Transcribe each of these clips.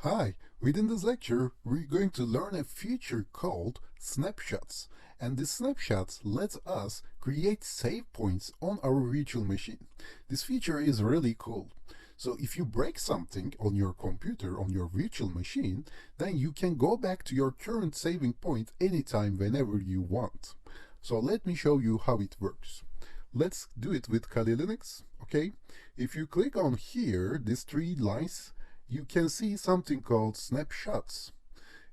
Hi, within this lecture, we're going to learn a feature called snapshots. And this snapshots lets us create save points on our virtual machine. This feature is really cool. So if you break something on your computer, on your virtual machine, then you can go back to your current saving point anytime, whenever you want. So let me show you how it works. Let's do it with Kali Linux, okay? If you click on here, these three lines, you can see something called snapshots.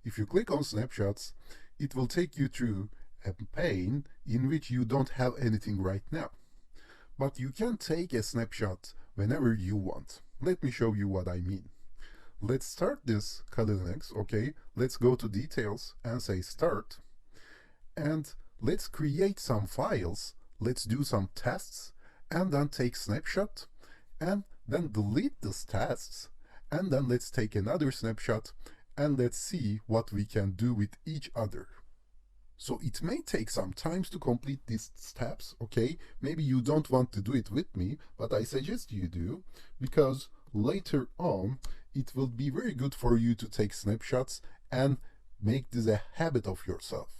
If you click on snapshots, it will take you through a pane in which you don't have anything right now. But you can take a snapshot whenever you want. Let me show you what I mean. Let's start this Kali Linux, okay? Let's go to details and say start. And let's create some files. Let's do some tests and then take snapshot and then delete these tests. And then let's take another snapshot and let's see what we can do with each other. So it may take some time to complete these steps, okay? Maybe you don't want to do it with me, but I suggest you do, because later on it will be very good for you to take snapshots and make this a habit of yourself.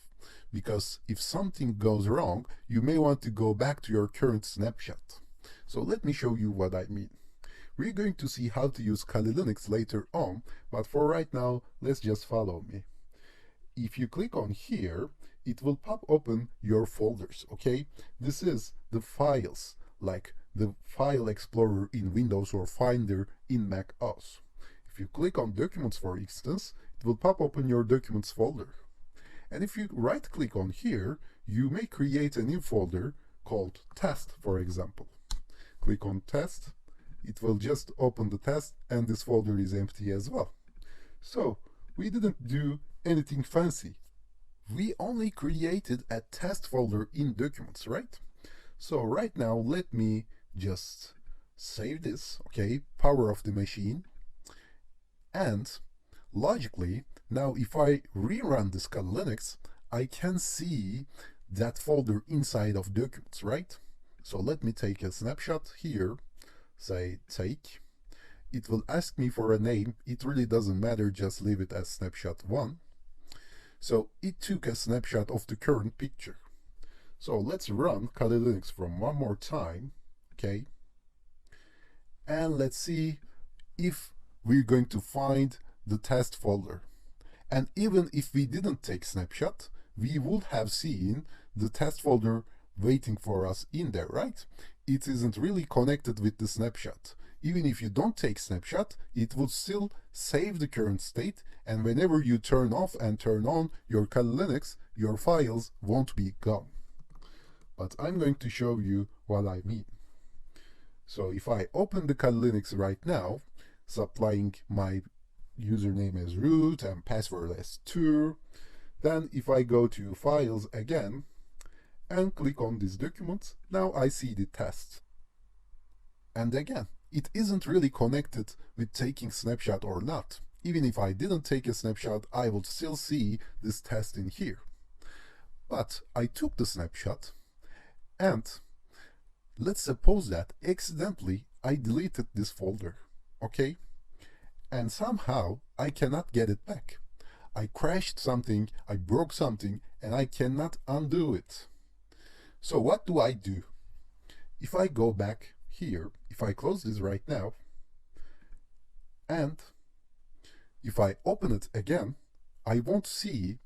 Because if something goes wrong, you may want to go back to your current snapshot. So let me show you what I mean. We're going to see how to use Kali Linux later on, but for right now, let's just follow me. If you click on here, it will pop open your folders, okay? This is the files, like the File Explorer in Windows or Finder in Mac OS. If you click on Documents, for instance, it will pop open your Documents folder. And if you right-click on here, you may create a new folder called Test, for example. Click on Test. It will just open the test and this folder is empty as well. So we didn't do anything fancy. We only created a test folder in Documents, right? So right now, let me just save this, okay? Power off the machine. And logically, now if I rerun this Kali Linux, I can see that folder inside of Documents, right? So let me take a snapshot here. Say take. It will ask me for a name. It really doesn't matter, just leave it as snapshot 1. So it took a snapshot of the current picture. So let's run Kali Linux from one more time, okay? And let's see if we're going to find the test folder. And even if we didn't take snapshot, we would have seen the test folder waiting for us in there, right? It isn't really connected with the snapshot. Even if you don't take snapshot, it will still save the current state, and whenever you turn off and turn on your Kali Linux, your files won't be gone. But I'm going to show you what I mean. So if I open the Kali Linux right now, supplying my username as root and password as tour, then if I go to Files again, and click on this document, now I see the test. And again, it isn't really connected with taking snapshot or not. Even if I didn't take a snapshot, I would still see this test in here. But I took the snapshot, and let's suppose that accidentally I deleted this folder, okay? And somehow I cannot get it back. I crashed something, I broke something, and I cannot undo it. So what do I do? If I go back here, if I close this right now, and if I open it again, I won't see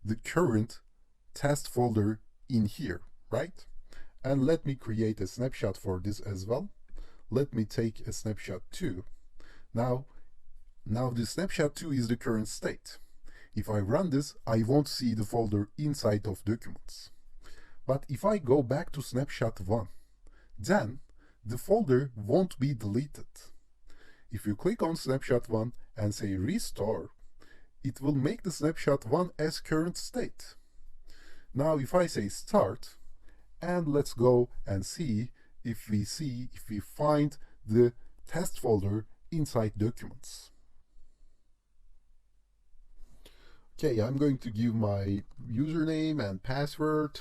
the current test folder in here, right? And let me create a snapshot for this as well. Let me take a snapshot 2. Now the snapshot 2 is the current state. If I run this, I won't see the folder inside of Documents. But if I go back to snapshot 1, then the folder won't be deleted. If you click on snapshot 1 and say restore, it will make the snapshot 1 as current state. Now if I say start, and let's go and see if we find the test folder inside Documents. Okay, I'm going to give my username and password.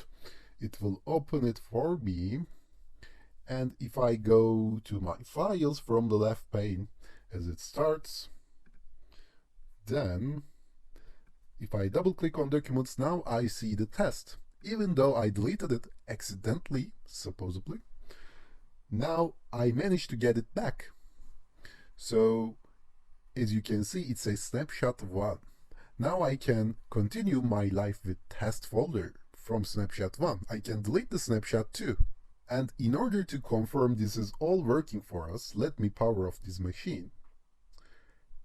It will open it for me. And if I go to my files from the left pane as it starts, then if I double click on documents, now I see the test. Even though I deleted it accidentally, supposedly, now I managed to get it back. So as you can see, it's a snapshot 1. Now I can continue my life with test folder from snapshot 1. I can delete the snapshot 2. And in order to confirm this is all working for us, let me power off this machine.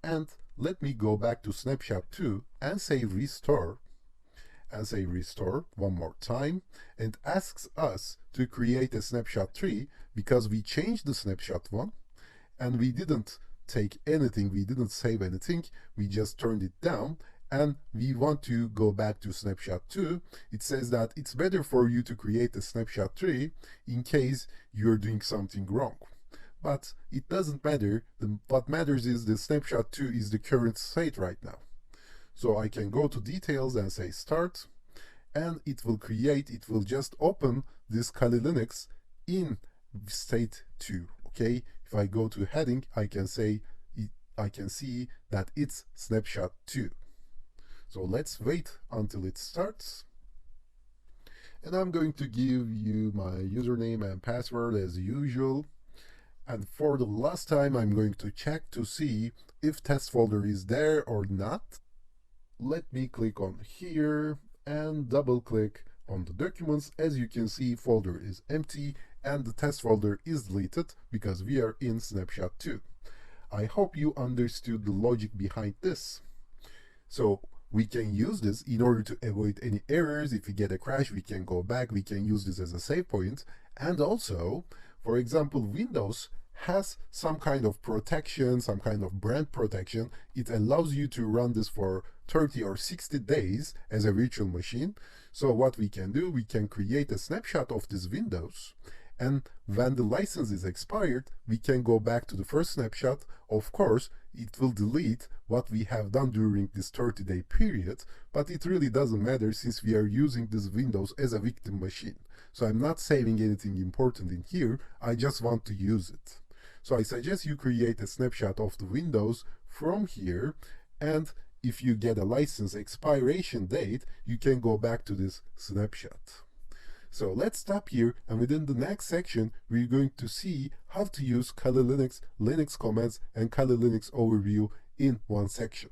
And let me go back to snapshot 2 and say restore. And say restore one more time, and asks us to create a snapshot 3 because we changed the snapshot 1 and we didn't take anything, we didn't save anything, we just turned it down, and we want to go back to snapshot 2. It says that it's better for you to create a snapshot 3 in case you're doing something wrong. But it doesn't matter. What matters is the snapshot 2 is the current state right now. So I can go to details and say start, and it will just open this Kali Linux in state 2. Okay, if I go to heading, I can see that it's snapshot 2. So let's wait until it starts. And I'm going to give you my username and password as usual. And for the last time, I'm going to check to see if test folder is there or not. Let me click on here and double click on the documents. As you can see, folder is empty and the test folder is deleted because we are in snapshot 2. I hope you understood the logic behind this. So we can use this in order to avoid any errors. If we get a crash, we can go back, we can use this as a save point. And also, for example, Windows has some kind of protection, some kind of brand protection. It allows you to run this for 30 or 60 days as a virtual machine. So what we can do, we can create a snapshot of this Windows, and when the license is expired, we can go back to the first snapshot. Of course, it will delete what we have done during this 30-day period, but it really doesn't matter since we are using this Windows as a victim machine. So I'm not saving anything important in here, I just want to use it. So I suggest you create a snapshot of the Windows from here, and if you get a license expiration date, you can go back to this snapshot. So let's stop here, and within the next section, we're going to see how to use Kali Linux, Linux commands, and Kali Linux overview in one section.